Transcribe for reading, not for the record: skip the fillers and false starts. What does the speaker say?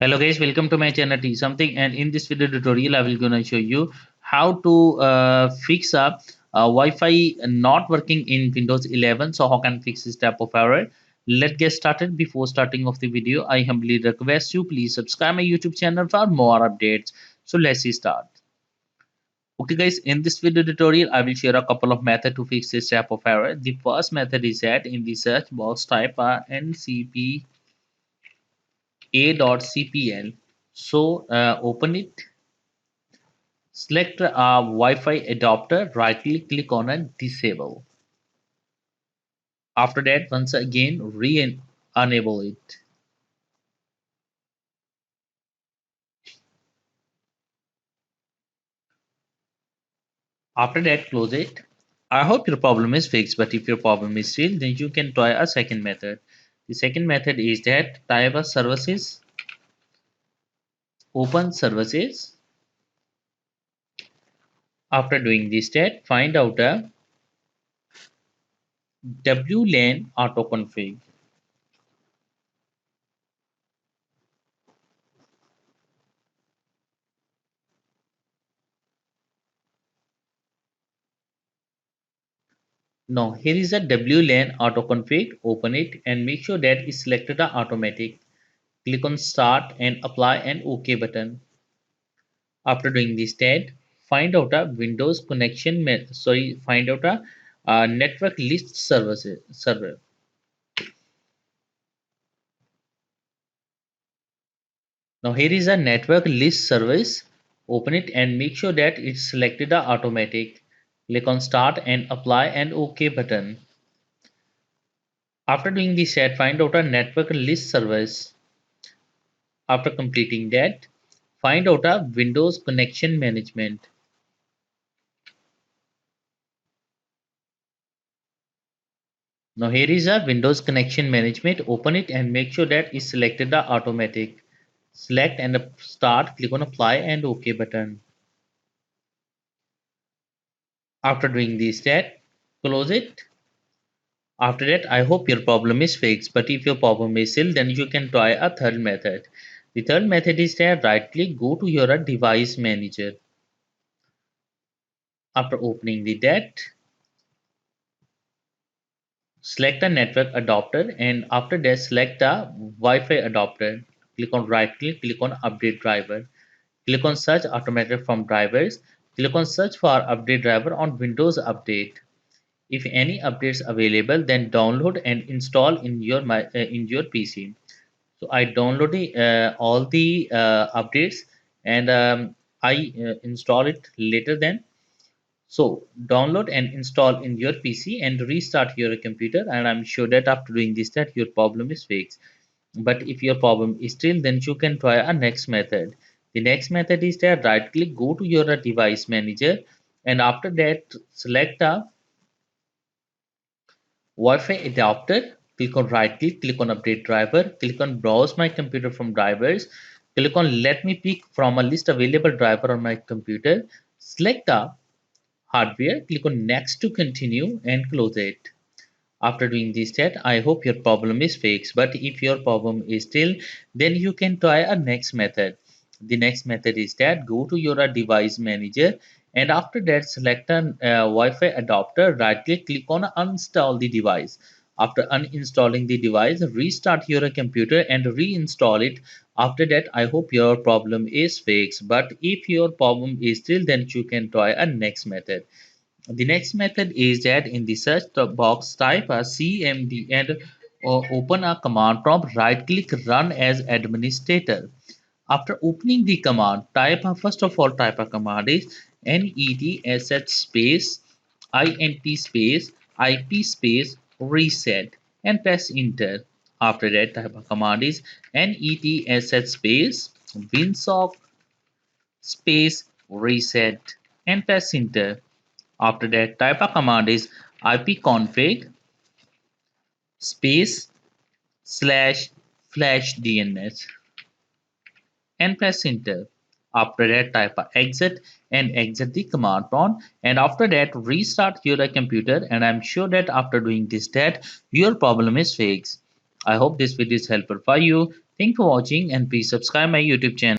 Hello guys, welcome to my channel T something, and in this video tutorial I will gonna show you how to fix up Wi-Fi not working in Windows 11. So how can fix this type of error? Let's get started. Before starting of the video, I humbly request you please subscribe my YouTube channel for more updates. So let's start. Okay guys, in this video tutorial I will share a couple of methods to fix this type of error. The first method is that in the search box type ncpa.cpl. So open it. Select a Wi-Fi adapter, right click on and disable. After that, once again enable it. After that, close it. I hope your problem is fixed, but if your problem is still, then you can try a second method. The second method is that type a services, open services. After doing this step, find out a WLAN autoconfig. Now here is a WLAN autoconfig. Open it and make sure that is selected a automatic. Click on start and apply an OK button. After doing this step, find out a Windows connection. Find out a network list server. Now here is a network list service. Open it and make sure that it's selected a automatic. Click on start and apply an OK button. After doing this step, find out a network list service. After completing that, find out a Windows connection management. Now here is a Windows connection management. Open it and make sure that is selected the automatic. Select and start, click on apply and OK button. After doing this step, close it. After that, I hope your problem is fixed, but if your problem is still, then you can try a third method. The third method is that right click, go to your device manager. After opening that, select a network adapter, and after that select the Wi-Fi adapter. Click on right click on update driver. Click on search automated from drivers. Click on search for update driver on Windows Update. If any updates available, then download and install in your PC. So I downloaded all the updates, and I install it later then. So download and install in your PC and restart your computer, and I'm sure that after doing this that your problem is fixed. But if your problem is still, then you can try a next method. The next method is that right click, go to your device manager, and after that select a Wi-Fi adapter. Click on right click on update driver, click on browse my computer from drivers, click on let me pick from a list available driver on my computer, select the hardware, click on next to continue and close it. After doing this step, I hope your problem is fixed, but if your problem is still, then you can try a next method. The next method is that go to your device manager, and after that select a Wi-Fi adapter, right click on uninstall the device. After uninstalling the device, restart your computer and reinstall it. After that, I hope your problem is fixed, but if your problem is still, then you can try a next method. The next method is that in the search box type a cmd and open a command prompt, right click run as administrator. After opening the command, first of all type a command is netsh space int space ip space reset and press enter. After that, type a command is netsh space winsock space reset and press enter. After that, type a command is ipconfig space slash flash DNS and press enter. After that, type a exit and exit the command prompt. And after that, restart your computer. And I'm sure that after doing this, that your problem is fixed. I hope this video is helpful for you. Thanks for watching and please subscribe my YouTube channel.